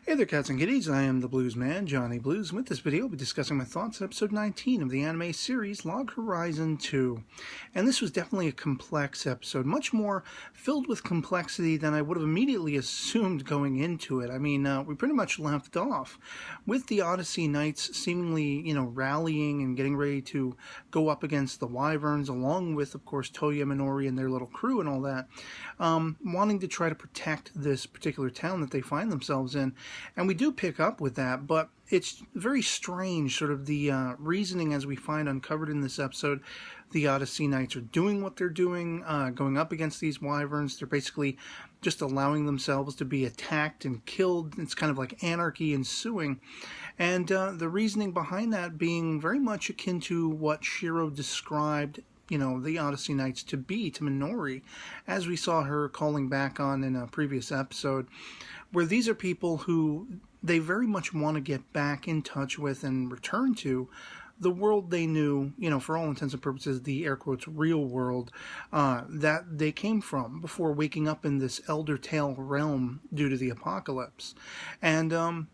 Hey there, cats and kitties. I am the Blues Man, Johnny Blues, and with this video, I'll be discussing my thoughts on episode 19 of the anime series Log Horizon 2. And this was definitely a complex episode, much more filled with complexity than I would have immediately assumed going into it. I mean, we pretty much left off with the Odyssey Knights seemingly, rallying and getting ready to go up against the Wyverns, along with, of course, Toya, Minori, and their little crew and all that, wanting to try to protect this particular town that they find themselves in. And we do pick up with that, but it's very strange, sort of the reasoning as we find uncovered in this episode. The Odyssey Knights are doing what they're doing, going up against these Wyverns. They're basically just allowing themselves to be attacked and killed. It's kind of like anarchy ensuing. And the reasoning behind that being very much akin to what Shiro described the Odyssey Knights to be, to Minori, as we saw her calling back on in a previous episode, where these are people who they very much want to get back in touch with and return to the world they knew, for all intents and purposes, the air quotes real world that they came from before waking up in this Elder Tale realm due to the apocalypse. And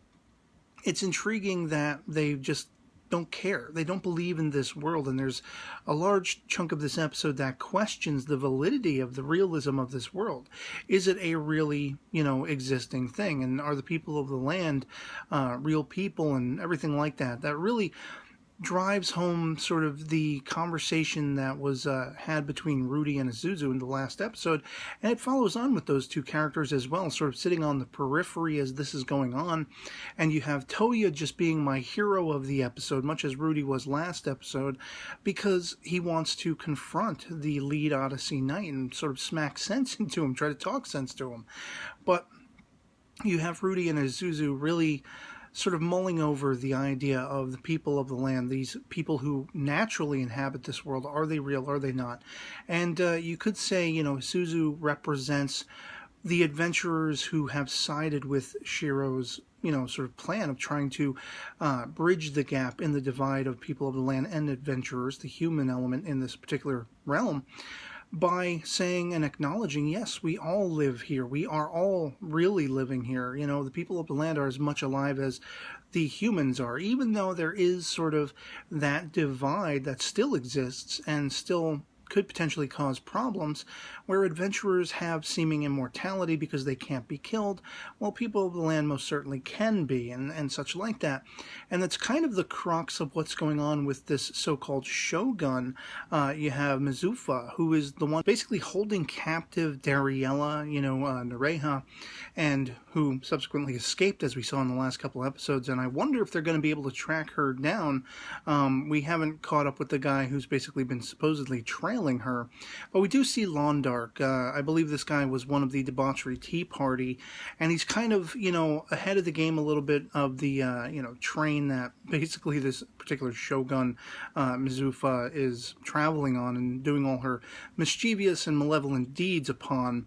it's intriguing that they just don't care. They don't believe in this world, and there's a large chunk of this episode that questions the validity of the realism of this world. Is it a really, existing thing? And are the people of the land real people and everything like that? That really drives home sort of the conversation that was had between Rudy and Isuzu in the last episode, and it follows on with those two characters as well, sort of sitting on the periphery as this is going on. And you have Toya just being my hero of the episode, much as Rudy was last episode, because he wants to confront the lead Odyssey Knight and sort of smack sense into him, try to talk sense to him. But you have Rudy and Isuzu really sort of mulling over the idea of the people of the land, these people who naturally inhabit this world. Are they real? Are they not? And you could say, Isuzu represents the adventurers who have sided with Shiro's, sort of plan of trying to bridge the gap in the divide of people of the land and adventurers, the human element in this particular realm, by saying and acknowledging, yes, we all live here. We are all really living here. The people of the land are as much alive as the humans are, even though there is sort of that divide that still exists and still could potentially cause problems, where adventurers have seeming immortality because they can't be killed, while people of the land most certainly can be, and such like that. And that's kind of the crux of what's going on with this so-called shogun. You have Mizufa, who is the one basically holding captive Dariella, Nereha, and who subsequently escaped, as we saw in the last couple episodes, and I wonder if they're going to be able to track her down. We haven't caught up with the guy who's basically been supposedly trailing her, but we do see Lawndark. I believe this guy was one of the debauchery Tea Party, and he's kind of, ahead of the game a little bit of the, train that basically this particular shogun, Mizufa, is traveling on and doing all her mischievous and malevolent deeds upon,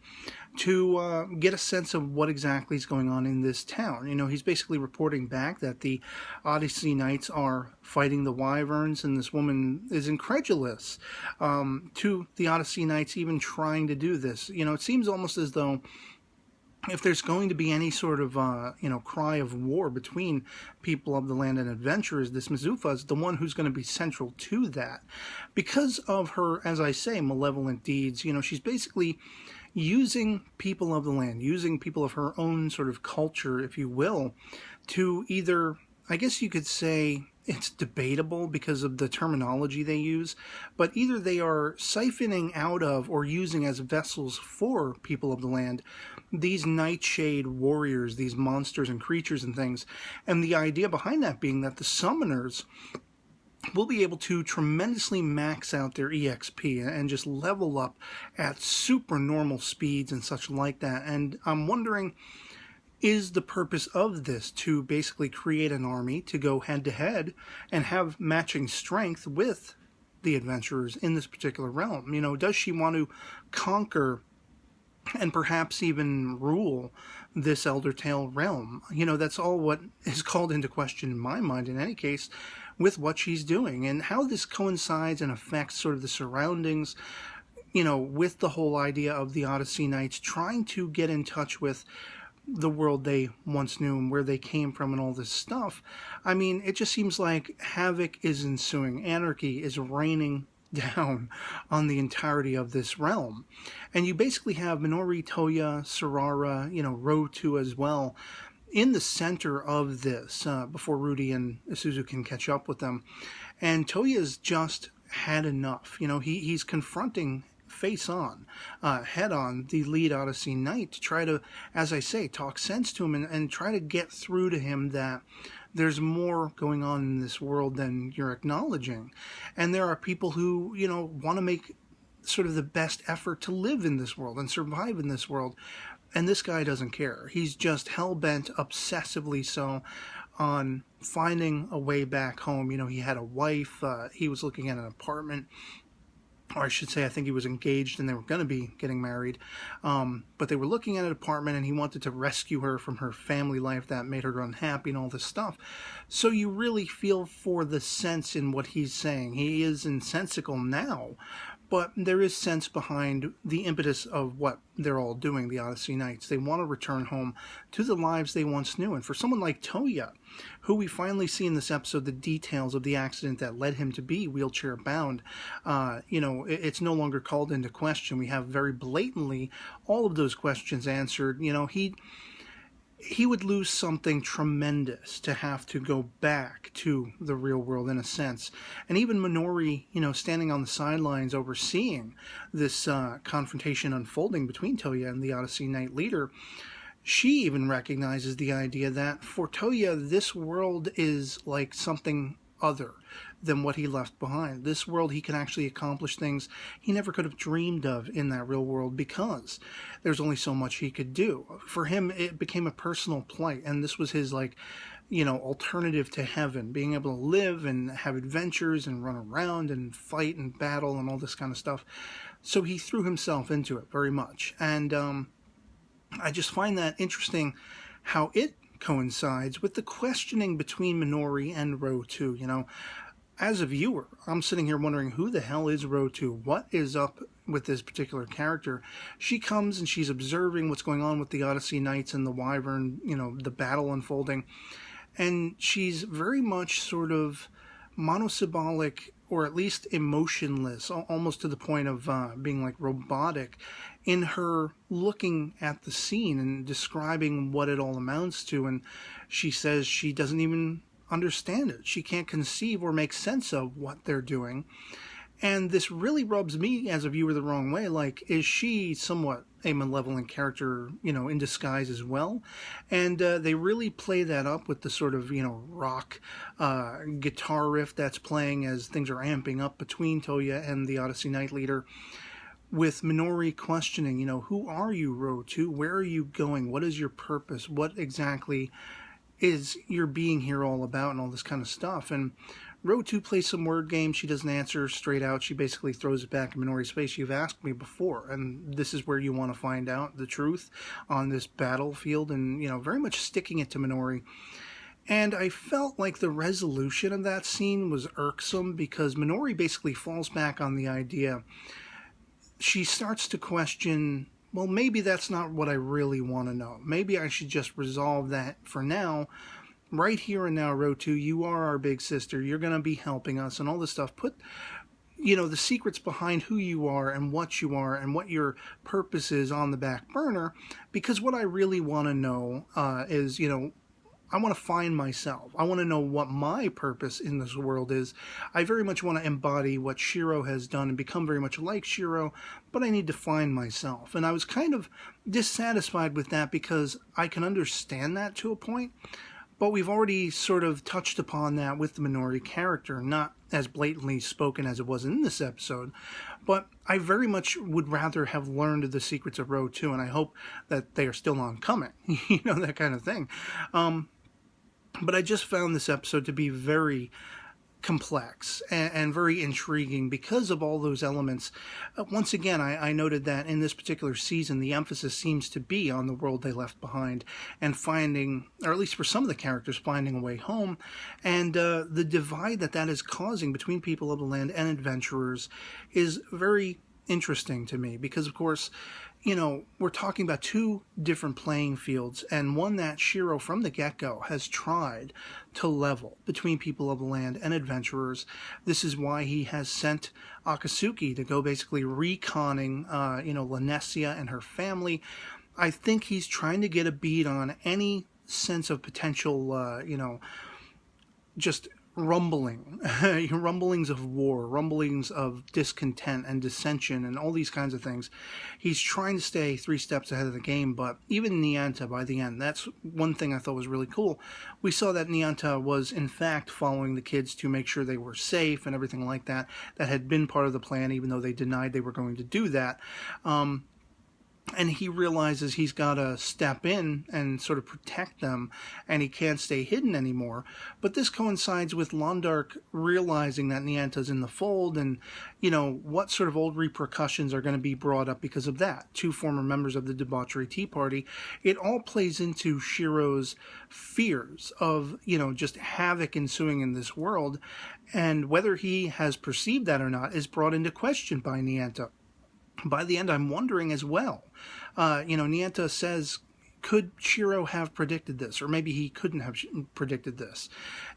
to get a sense of what exactly is going on in this town. He's basically reporting back that the Odyssey Knights are fighting the Wyverns, and this woman is incredulous to the Odyssey Knights even trying to do this. It seems almost as though if there's going to be any sort of, cry of war between people of the land and adventurers, this Mizufa is the one who's going to be central to that. Because of her, as I say, malevolent deeds, she's basically using people of the land, using people of her own sort of culture, if you will, to either, I guess you could say, it's debatable because of the terminology they use, but either they are siphoning out of or using as vessels for people of the land these nightshade warriors, these monsters and creatures and things, and the idea behind that being that the summoners will be able to tremendously max out their EXP and just level up at super normal speeds and such like that. And I'm wondering, is the purpose of this to basically create an army to go head-to-head and have matching strength with the adventurers in this particular realm? Does she want to conquer and perhaps even rule this Elder Tale realm? That's all what is called into question in my mind in any case with what she's doing, and how this coincides and affects sort of the surroundings, with the whole idea of the Odyssey Knights trying to get in touch with the world they once knew and where they came from and all this stuff. I mean, it just seems like havoc is ensuing. Anarchy is raining down on the entirety of this realm. And you basically have Minori, Toya, Sarara, Rotu as well, in the center of this, before Rudy and Isuzu can catch up with them. And Toya's just had enough. He's confronting face on, head on, the lead Odyssey Knight to try to, as I say, talk sense to him and try to get through to him that there's more going on in this world than you're acknowledging. And there are people who, want to make sort of the best effort to live in this world and survive in this world. And this guy doesn't care. He's just hell-bent, obsessively so, on finding a way back home. He had a wife. He was looking at an apartment. Or I should say, I think he was engaged and they were going to be getting married. But they were looking at an apartment and he wanted to rescue her from her family life that made her unhappy and all this stuff. So you really feel for the sense in what he's saying. He is insensical now, but there is sense behind the impetus of what they're all doing, the Odyssey Knights. They want to return home to the lives they once knew. And for someone like Toya, who we finally see in this episode the details of the accident that led him to be wheelchair-bound, it's no longer called into question. We have very blatantly all of those questions answered. He would lose something tremendous to have to go back to the real world in a sense. And even Minori, standing on the sidelines overseeing this confrontation unfolding between Toya and the Odyssey Knight leader, she even recognizes the idea that for Toya, this world is like something other than what he left behind. This world, he can actually accomplish things he never could have dreamed of in that real world because there's only so much he could do. For him, it became a personal plight, and this was his, alternative to heaven, being able to live and have adventures and run around and fight and battle and all this kind of stuff. So he threw himself into it very much. And I just find that interesting how it coincides with the questioning between Minori and Rotu. As a viewer, I'm sitting here wondering, who the hell is Rotu? What is up with this particular character? She comes and she's observing what's going on with the Odyssey Knights and the Wyvern, the battle unfolding. And she's very much sort of monosyllabic, or at least emotionless, almost to the point of being like robotic in her looking at the scene and describing what it all amounts to. And she says she doesn't even understand it. She can't conceive or make sense of what they're doing. And this really rubs me as a viewer the wrong way. Like, is she somewhat a malevolent character, in disguise as well? And they really play that up with the sort of, rock guitar riff that's playing as things are amping up between Toya and the Odyssey Knight leader, with Minori questioning, who are you, Rotu? Where are you going? What is your purpose? What exactly is your being here all about, and all this kind of stuff? And Rotu plays some word games. She doesn't answer straight out. She basically throws it back in Minori's face. You've asked me before, and this is where you want to find out the truth on this battlefield, and, very much sticking it to Minori. And I felt like the resolution of that scene was irksome because Minori basically falls back on the idea. She starts to question, well, maybe that's not what I really want to know. Maybe I should just resolve that for now. Right here and now, Rotu, you are our big sister. You're going to be helping us and all this stuff. Put, the secrets behind who you are and what your purpose is on the back burner. Because what I really want to know is, I want to find myself. I want to know what my purpose in this world is. I very much want to embody what Shiro has done and become very much like Shiro, but I need to find myself. And I was kind of dissatisfied with that because I can understand that to a point, but we've already sort of touched upon that with the Minori character, not as blatantly spoken as it was in this episode. But I very much would rather have learned the secrets of Rotu, and I hope that they are still oncoming, that kind of thing. But I just found this episode to be very complex and very intriguing because of all those elements. Once again, I noted that in this particular season, the emphasis seems to be on the world they left behind and finding, or at least for some of the characters, finding a way home. And the divide that is causing between people of the land and adventurers is very interesting to me because, of course, you know, we're talking about two different playing fields, and one that Shiro from the get-go has tried to level between people of the land and adventurers. This is why he has sent Akatsuki to go basically reconning, you know, Lanessia and her family. I think he's trying to get a bead on any sense of potential, you know, just rumblings of war, rumblings of discontent and dissension and all these kinds of things. He's trying to stay 3 steps ahead of the game, but even Nyanta by the end, that's one thing I thought was really cool. We saw that Nyanta was in fact following the kids to make sure they were safe and everything like that. That had been part of the plan, even though they denied they were going to do that. And he realizes he's got to step in and sort of protect them, and he can't stay hidden anymore. But this coincides with Londark realizing that Nyanta's in the fold, and, you know, what sort of old repercussions are going to be brought up because of that. 2 former members of the Debauchery Tea Party. It all plays into Shiro's fears of, you know, just havoc ensuing in this world, and whether he has perceived that or not is brought into question by Nyanta. By the end, I'm wondering as well. You know, Nyanta says, could Shiro have predicted this? Or maybe he couldn't have predicted this.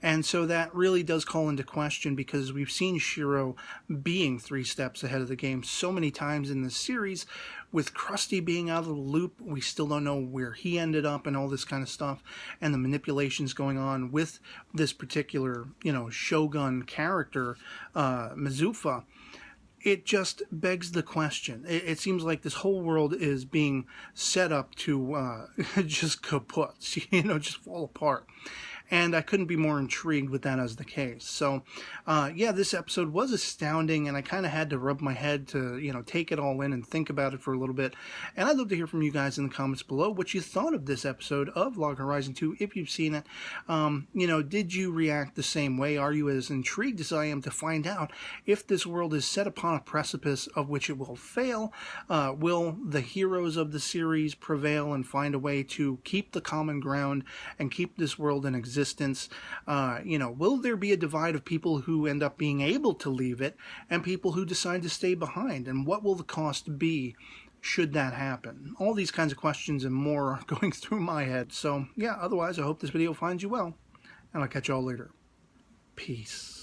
And so that really does call into question, because we've seen Shiro being 3 steps ahead of the game so many times in this series. With Krusty being out of the loop, we still don't know where he ended up and all this kind of stuff. And the manipulations going on with this particular, you know, Shogun character, Mizufa. It just begs the question. It seems like this whole world is being set up to just kaput, you know, just fall apart. And I couldn't be more intrigued with that as the case. So, yeah, this episode was astounding, and I kind of had to rub my head to, you know, take it all in and think about it for a little bit. And I'd love to hear from you guys in the comments below what you thought of this episode of Log Horizon 2, if you've seen it. You know, did you react the same way? Are you as intrigued as I am to find out if this world is set upon a precipice of which it will fail? Will the heroes of the series prevail and find a way to keep the common ground and keep this world in existence? You know, will there be a divide of people who end up being able to leave it and people who decide to stay behind? And what will the cost be should that happen? All these kinds of questions and more are going through my head. So, yeah, otherwise, I hope this video finds you well, and I'll catch you all later. Peace.